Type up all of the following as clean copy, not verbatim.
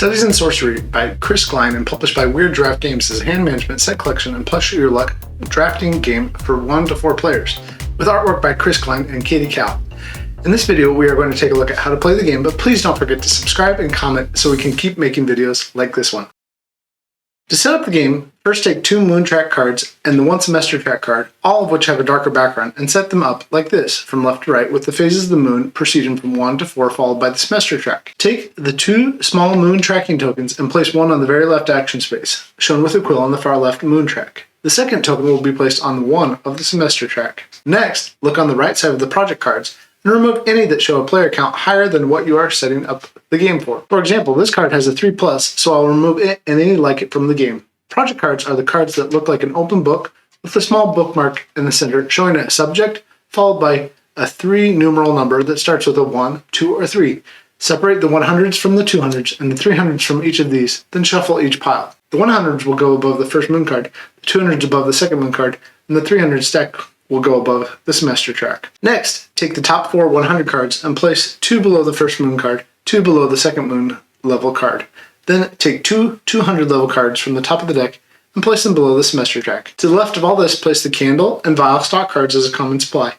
Studies in Sorcery by Chris Glein and published by Weird Giraffe Games is a hand management, set collection, and plus your luck drafting game for 1 to 4 players, with artwork by Chris Glein and Katie Khau. In this video, we are going to take a look at how to play the game, but please don't forget to subscribe and comment so we can keep making videos like this one. To set up the game, first take 2 moon track cards and the 1 semester track card, all of which have a darker background, and set them up like this, from left to right, with the phases of the moon proceeding from 1 to 4 followed by the semester track. Take the 2 small moon tracking tokens and place one on the very left action space, shown with a quill on the far left moon track. The second token will be placed on the 1 of the semester track. Next, look on the right side of the project cards and remove any that show a player count higher than what you are setting up the game for. For example, this card has a 3+, so I'll remove it and any like it from the game. Project cards are the cards that look like an open book with a small bookmark in the center showing a subject followed by a 3 numeral number that starts with a 1, 2, or 3. Separate the 100s from the 200s and the 300s from each of these, then shuffle each pile. The 100s will go above the first moon card, the 200s above the second moon card, and the 300 stack will go above the semester track. Next, take the top 4 100 cards and place 2 below the first moon card, 2 below the second moon level card. Then take 2 200 level cards from the top of the deck and place them below the semester track. To the left of all this, place the candle and vial stock cards as a common supply.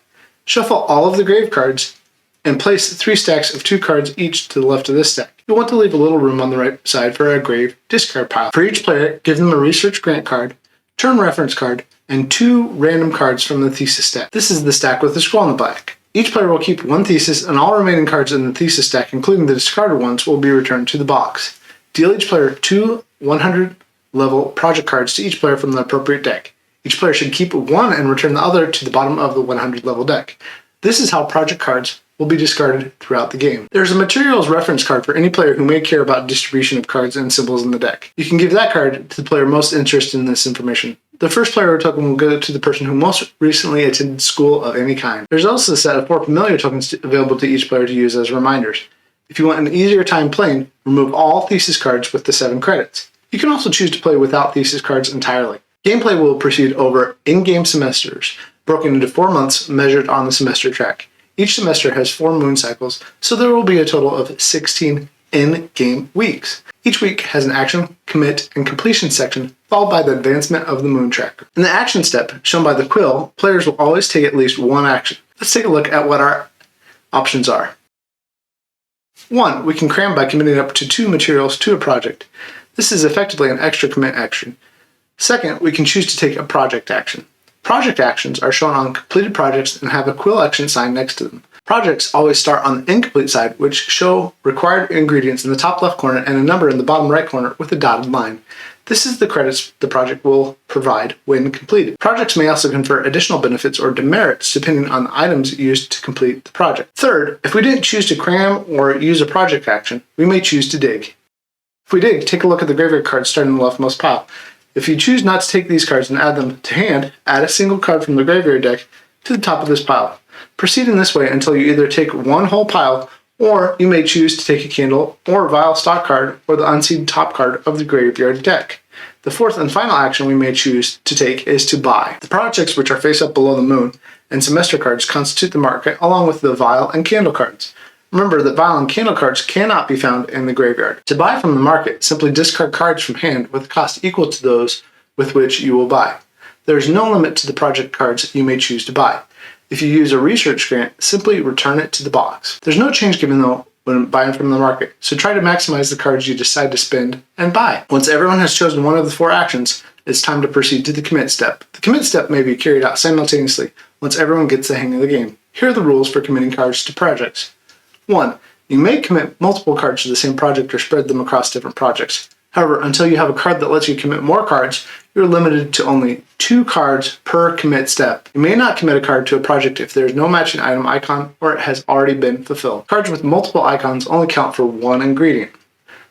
Shuffle all of the grave cards and place 3 stacks of 2 cards each to the left of this stack. You'll want to leave a little room on the right side for a grave discard pile. For each player, give them a research grant card, turn reference card, and 2 random cards from the Thesis stack. This is the stack with the scroll on the back. Each player will keep 1 Thesis, and all remaining cards in the Thesis stack, including the discarded ones, will be returned to the box. Deal each player 2 100 level project cards to each player from the appropriate deck. Each player should keep 1 and return the other to the bottom of the 100 level deck. This is how project cards will be discarded throughout the game. There's a materials reference card for any player who may care about distribution of cards and symbols in the deck. You can give that card to the player most interested in this information. The first player token will go to the person who most recently attended school of any kind. There's also a set of 4 familiar tokens available to each player to use as reminders. If you want an easier time playing, remove all Thesis cards with the 7 credits. You can also choose to play without Thesis cards entirely. Gameplay will proceed over in-game semesters, broken into 4 months measured on the semester track. Each semester has 4 moon cycles, so there will be a total of 16 in-game weeks. Each week has an action, commit, and completion section, followed by the advancement of the moon tracker. In the action step, shown by the quill, players will always take at least 1 action. Let's take a look at what our options are. 1. We can cram by committing up to 2 materials to a project. This is effectively an extra commit action. Second, we can choose to take a project action. Project actions are shown on completed projects and have a quill action sign next to them. Projects always start on the incomplete side, which show required ingredients in the top left corner and a number in the bottom right corner with a dotted line. This is the credits the project will provide when completed. Projects may also confer additional benefits or demerits depending on the items used to complete the project. Third, if we didn't choose to cram or use a project action, we may choose to dig. If we dig, take a look at the graveyard cards starting in the leftmost pile. If you choose not to take these cards and add them to hand, add a single card from the graveyard deck to the top of this pile. Proceed in this way until you either take 1 whole pile, or you may choose to take a candle or vial stock card or the unseeded top card of the graveyard deck. The 4th and final action we may choose to take is to buy. The projects which are face up below the moon and semester cards constitute the market along with the vial and candle cards. Remember that vial and candle cards cannot be found in the graveyard. To buy from the market, simply discard cards from hand with a cost equal to those with which you will buy. There is no limit to the project cards you may choose to buy. If you use a research grant, simply return it to the box. There's no change given though when buying from the market, so try to maximize the cards you decide to spend and buy. Once everyone has chosen one of the 4 actions, it's time to proceed to the commit step. The commit step may be carried out simultaneously once everyone gets the hang of the game. Here are the rules for committing cards to projects. 1. You may commit multiple cards to the same project or spread them across different projects. However, until you have a card that lets you commit more cards, you're limited to only 2 cards per commit step. You may not commit a card to a project if there is no matching item icon or it has already been fulfilled. Cards with multiple icons only count for 1 ingredient.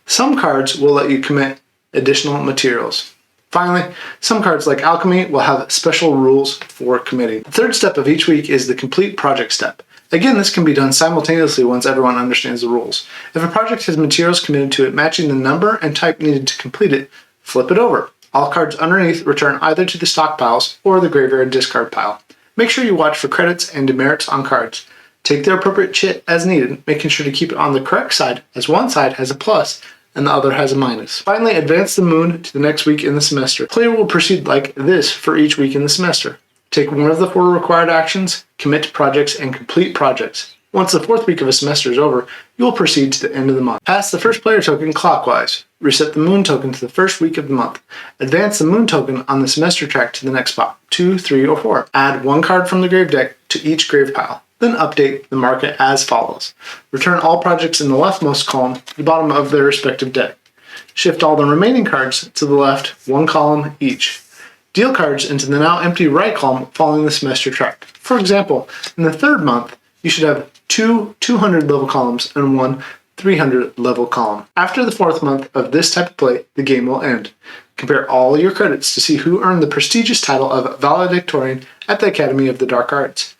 Some cards will let you commit additional materials. Finally, some cards like Alchemy will have special rules for committing. The 3rd step of each week is the complete project step. Again, this can be done simultaneously once everyone understands the rules. If a project has materials committed to it matching the number and type needed to complete it, flip it over. All cards underneath return either to the stockpiles or the graveyard discard pile. Make sure you watch for credits and demerits on cards. Take the appropriate chit as needed, making sure to keep it on the correct side, as one side has a plus and the other has a minus. Finally, advance the moon to the next week in the semester. The player will proceed like this for each week in the semester. Take one of the 4 required actions, commit to projects, and complete projects. Once the 4th week of a semester is over, you will proceed to the end of the month. Pass the first player token clockwise. Reset the moon token to the first week of the month. Advance the moon token on the semester track to the next spot, 2, 3, or 4. Add 1 card from the grave deck to each grave pile. Then update the market as follows. Return all projects in the leftmost column to the bottom of their respective deck. Shift all the remaining cards to the left, 1 column each. Deal cards into the now empty right column following the semester track. For example, in the 3rd month, you should have 2 200 level columns and 1 300 level column. After the 4th month of this type of play, the game will end. Compare all your credits to see who earned the prestigious title of Valedictorian at the Academy of the Dark Arts.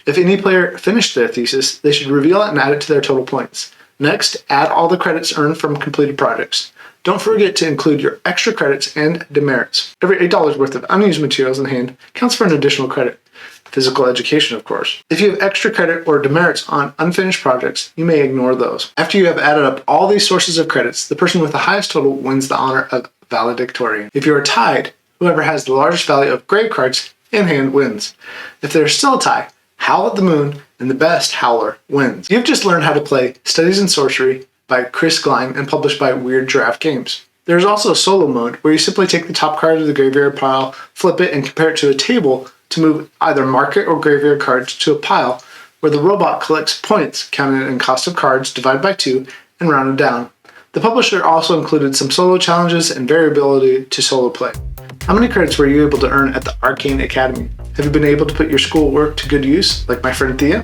If any player finished their thesis, they should reveal it and add it to their total points. Next, add all the credits earned from completed projects. Don't forget to include your extra credits and demerits. Every $8 worth of unused materials in hand counts for an additional credit. Physical education, of course. If you have extra credit or demerits on unfinished projects, you may ignore those. After you have added up all these sources of credits, the person with the highest total wins the honor of Valedictorian. If you are tied, whoever has the largest value of grave cards in hand wins. If there is still a tie, Howl at the Moon and the best howler wins. You've just learned how to play Studies in Sorcery by Chris Glein and published by Weird Giraffe Games. There's also a solo mode where you simply take the top card of the graveyard pile, flip it, and compare it to a table to move either market or graveyard cards to a pile where the robot collects points counted in cost of cards divided by 2 and rounded down. The publisher also included some solo challenges and variability to solo play. How many credits were you able to earn at the Arcane Academy? Have you been able to put your schoolwork to good use, like my friend Thea?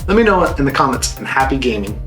Let me know in the comments, and happy gaming!